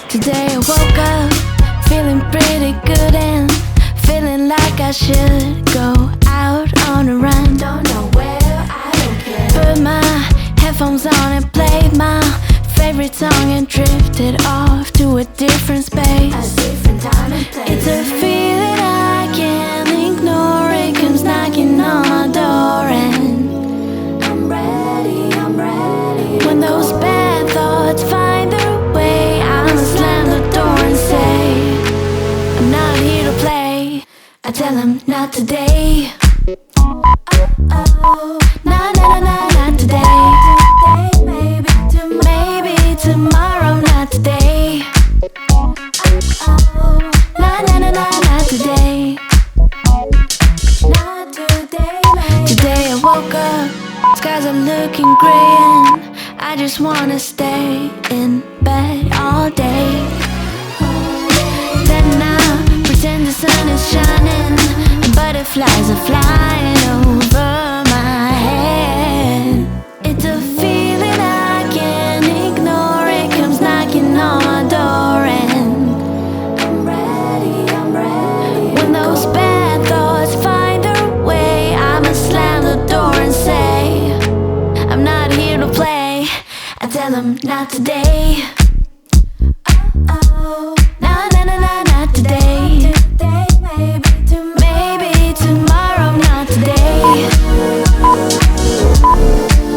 Today I woke up feeling pretty good and feeling like I should go out on a run. Don't know where, I don't care. Put my headphones on and played my favorite song and drifted off to a different space. A different time and place. It's a feeling I can't ignore. It comes knocking on my door and I'm ready. when those bad thoughts find their way, I'ma slam the door and say I'm not here to play. I tell them not today. Oh, Nah, nah, nah, nah, not today. today, maybe tomorrow. Maybe tomorrow, not today. Oh, Nah, nah, nah, nah, not today. not today, maybe. Today I woke up, skies are looking gray and I just wanna stay in bed all day. Then I pretend the sun is shining and butterflies are flying over my head. It's a feeling I can't ignore. It comes knocking on my door and I'm ready. when those bad thoughts find their way, I'ma slam the door and say I'm not here to play. I tell them not today. Oh, Nah, nah, nah, nah, not today. today, maybe tomorrow. Maybe tomorrow, not today.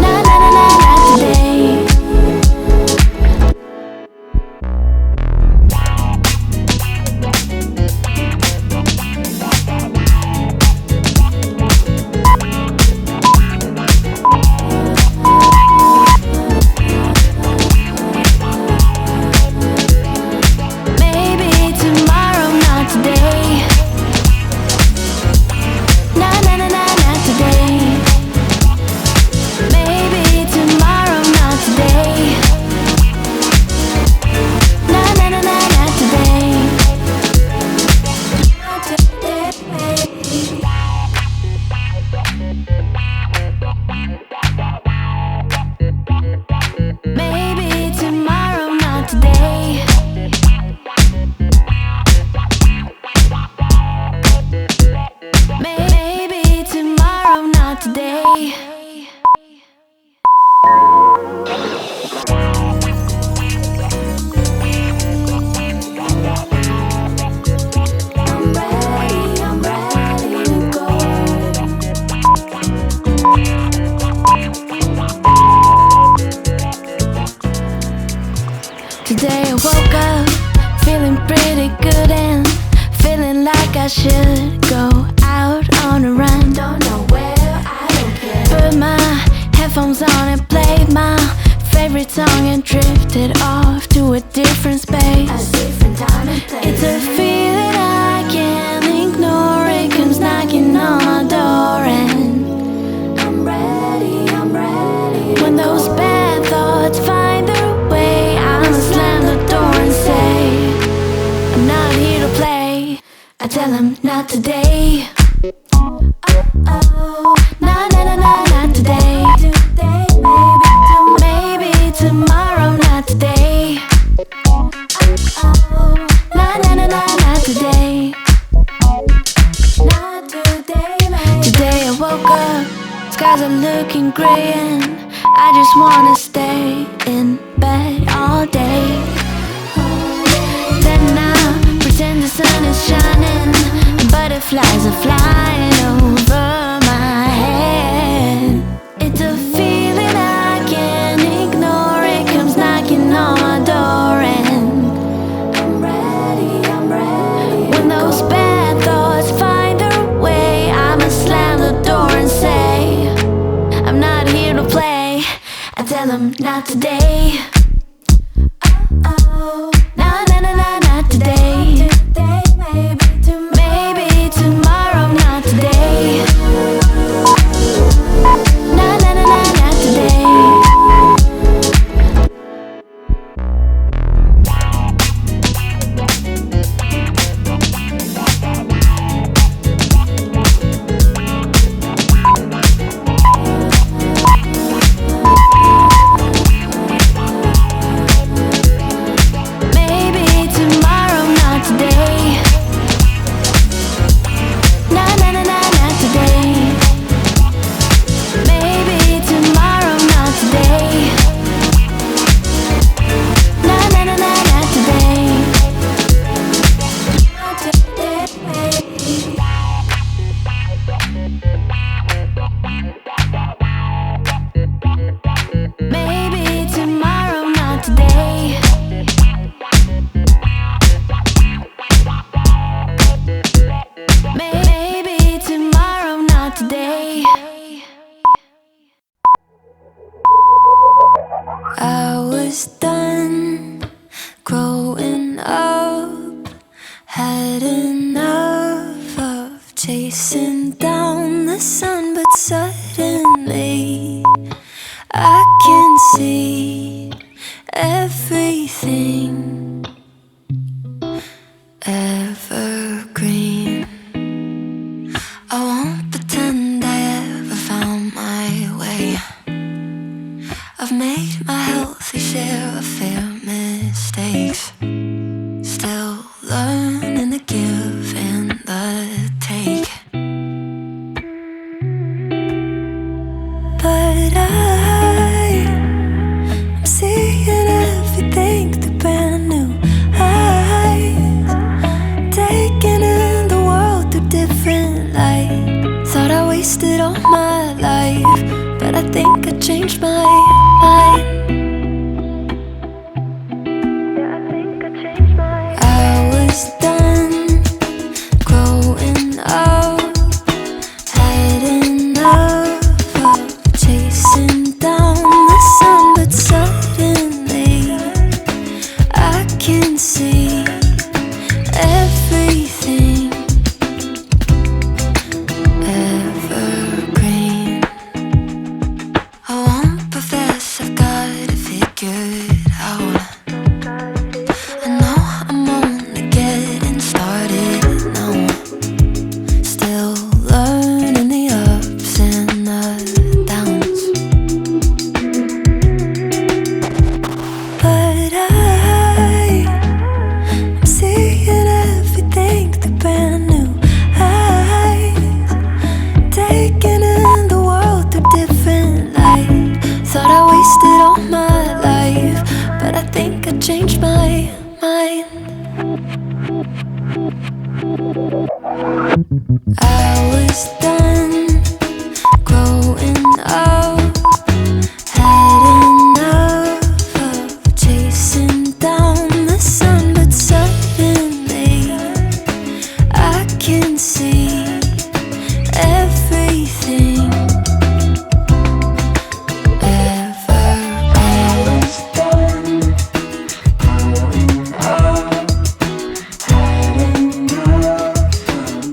Nah, nah, nah, nah, not today. Maybe tomorrow, not today. Nah, nah, nah, nah, not today. Maybe tomorrow, not today. Nah, nah, nah, nah, not today. Not today, maybe. Maybe tomorrow, not today. Maybe tomorrow, not today. I'm ready to go. Today I woke up feeling pretty good and feeling like I should go out on a run. Don't know where, I don't care. Put my headphones on and played my favorite song and drifted off to a different space. A different time and place. It's a feeling I can't ignore. It comes knocking on my door and I'm ready. when those bad thoughts find their way, I'ma slam the door and say I'm not here to play. I tell them not today. Oh, Nah, nah, nah, nah, not today. today, maybe tomorrow. Maybe tomorrow, not today. Oh, Nah, nah, nah, nah, not today. not today, maybe. Today I woke up, skies are looking gray and I just wanna stay in bed all day. Then I pretend the sun is shining and butterflies are flying over my head. It's a feeling I can't ignore. It comes knocking on my door and I'm ready. when those bad thoughts find their way, I'ma slam the door and say I'm not here to play. I tell them not today. Oh, Nah, nah, nah, nah, not today. today, maybe tomorrow. Maybe tomorrow, not today. Nah, nah, nah, nah, not today. was done growing up, had enough of chasing down the sun, but suddenly I can see everything evergreen. I won't pretend I ever found my way. I've made my healthy share of fair mistakes, still learning the give and the take. But I'm seeing everything through brand new eyes, taking in the world through different light. Thought I wasted all my life, but I think I changed my mind. Yeah, I think I changed my mind. I was done growing up, had enough of chasing down the sun, but suddenly I can see everything evergreen. I won't profess I've got it figured out. I know I'm only getting started now, still learning the ups and the downs. But I'm seeing everything through brand new eyes, taking in the world through different light. Thought I wasted all my life, but I think I changed my mind. I was done growing up, had enough of chasing down the sun, but suddenly I can see everything evergreen.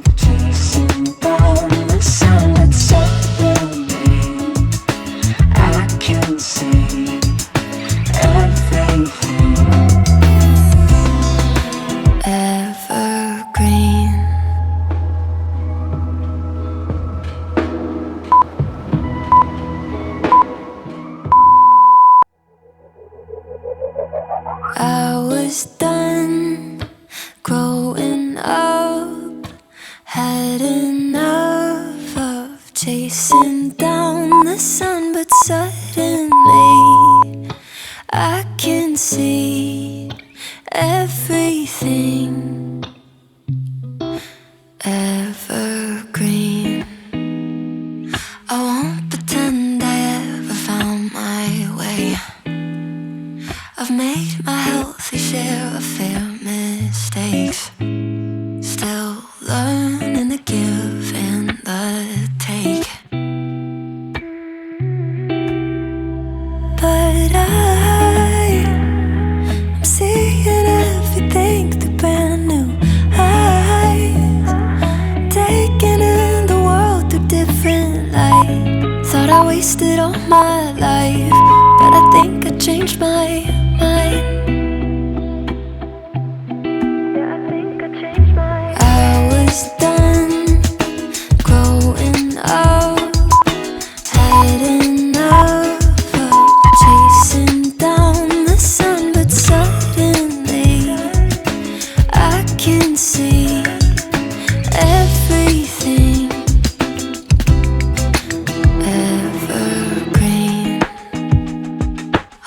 Chasing down the sun, but suddenly I can see everything evergreen. I was done growing up, had enough of chasing down the sun, but suddenly I can see everything evergreen. I won't pretend I ever found my way. I've made my healthy share of fair mistakes, still learning the give and the take. But I'm seeing everything through brand new eyes, taking in the world through different light. Thought I wasted all my life, but I think I changed my mind. Yeah, I think I changed my mind. I was done growing up, had enough of chasing down the sun, but suddenly I can see everything evergreen.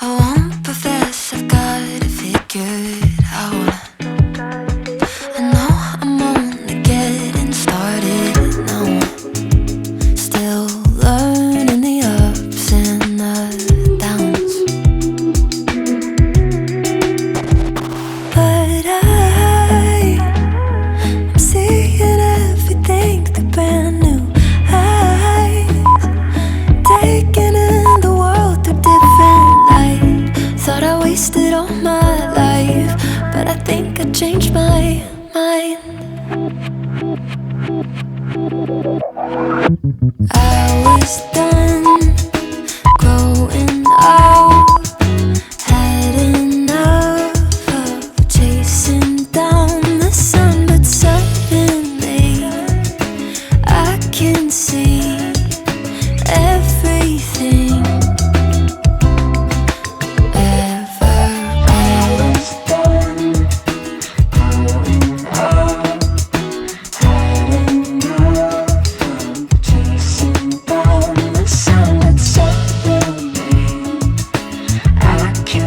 I won't profess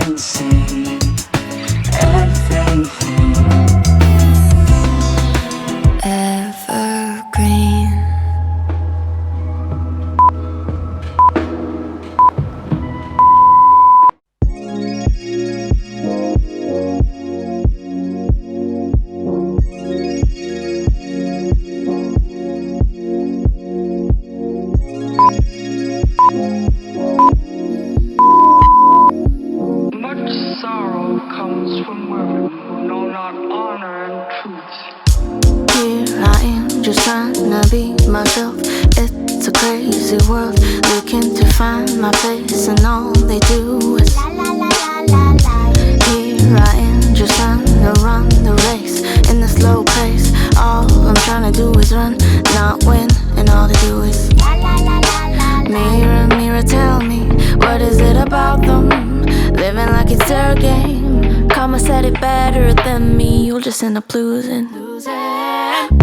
can see everything. Evergreen. Much sorrow comes from women who know not honor and truth. Here I am, just trying to be myself. It's a crazy world, looking to find my place, and all they do is here I am, just trying to run the race in the slow pace. All I'm trying to do is run, not win, and all they do is mirror, mirror, tell me, what is it about them? Living like it's their game. Karma said it better than me, you'll just end up losing.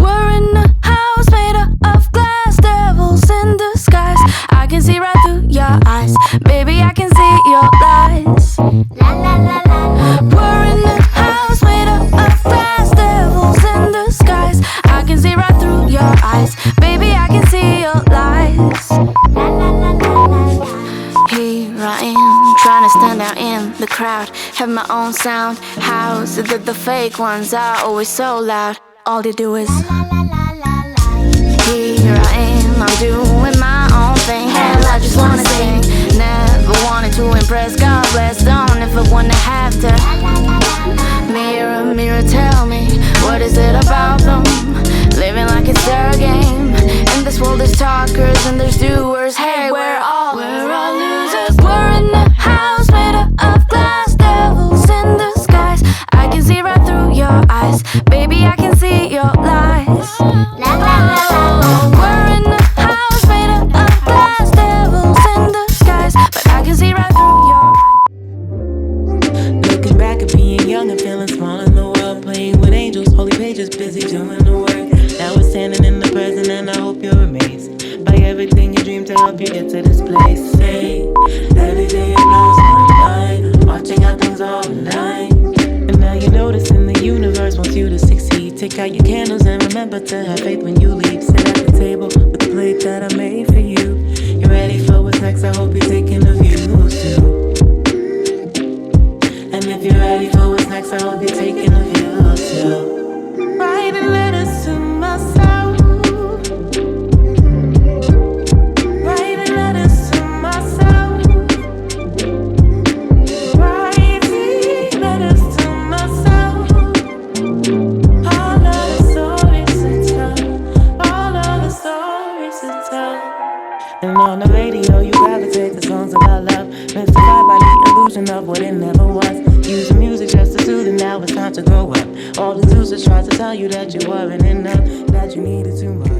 We're in a house made of glass, devils in disguise. I can see right through your eyes, baby, I can see your lies. We're in a house made of glass, devils in disguise. I can see right through your eyes, baby, I can see your lies. Here I am, trying to stand out in the crowd, have my own sound. How's it that the fake ones are always so loud? All they do is here I am, I'm doing my own thing. Hell, I just wanna sing. Never wanted to impress, God bless, don't ever wanna have to. Mirror, mirror, tell me, what is it about them? Living like it's their game. In this world there's talkers and there's doers. Hey, we're all losers. We're in a house made of glass, devils in disguise. I can see right through your eyes, baby, I can see your lies. We're in a house made of glass, devils in disguise, but I can see right through your eyes. Looking back at being young and feeling small in the world, playing with angels, holy pages, busy doing the work. Now we're standing in the present and I hope you're amazed by everything you dream to help you get to this place. Say, every day it blows my mind, watching how things all align. And now you notice in the universe wants you to succeed. Take out your candles and remember to have faith when you leave. Sit at the table with the plate that I made for you. You ready for what's next? I hope you're taking a view too. And if you're ready for what's next, I hope you're taking a view too. Writing letters to myself, writing letters to myself, writing letters to myself. All of the stories to tell, all of the stories to tell. And on the radio you gravitate to songs about love, mystified by the illusion of what it never was. Using music just to soothe, and now it's time to grow up. All the excuses try to tell you that you weren't enough, that you needed too much.